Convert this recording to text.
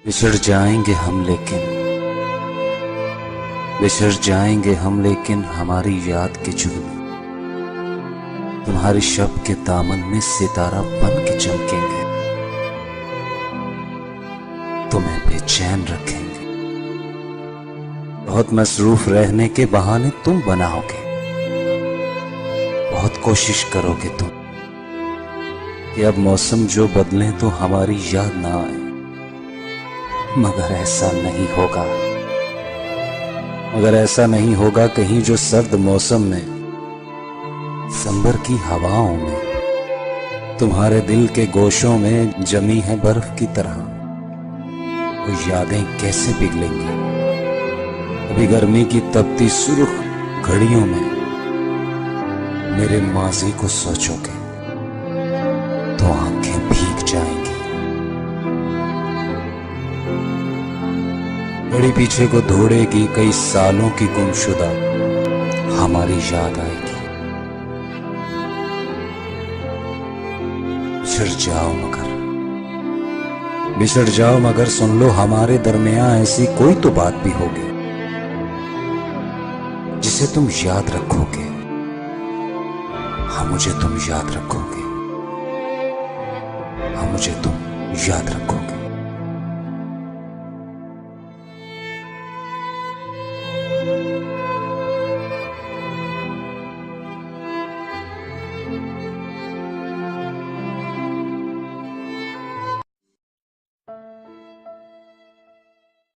बिछड़ जाएंगे हम लेकिन बिछड़ जाएंगे हम लेकिन हमारी याद के जुल्म तुम्हारी शब के दामन में सितारा बन के चमकेंगे, तुम्हें बेचैन रखेंगे। बहुत मसरूफ रहने के बहाने तुम बनाओगे, बहुत कोशिश करोगे तुम कि अब मौसम जो बदले तो हमारी याद ना आए, मगर ऐसा नहीं होगा। मगर ऐसा नहीं होगा कहीं जो सर्द मौसम में दिसंबर की हवाओं में तुम्हारे दिल के गोशों में जमी है बर्फ की तरह वो यादें कैसे पिघलेंगी। अभी गर्मी की तपती सुर्ख घड़ियों में मेरे माजी को सोचोगे तो आंखें भीग जाएंगी। घड़ी पीछे को दौड़ेगी, कई सालों की गुमशुदा हमारी याद आएगी। बिछड़ जाओ मगर सुन लो हमारे दरमियां ऐसी कोई तो बात भी होगी जिसे तुम याद रखोगे। हाँ, मुझे तुम याद रखोगे। हाँ, मुझे तुम याद रखोगे।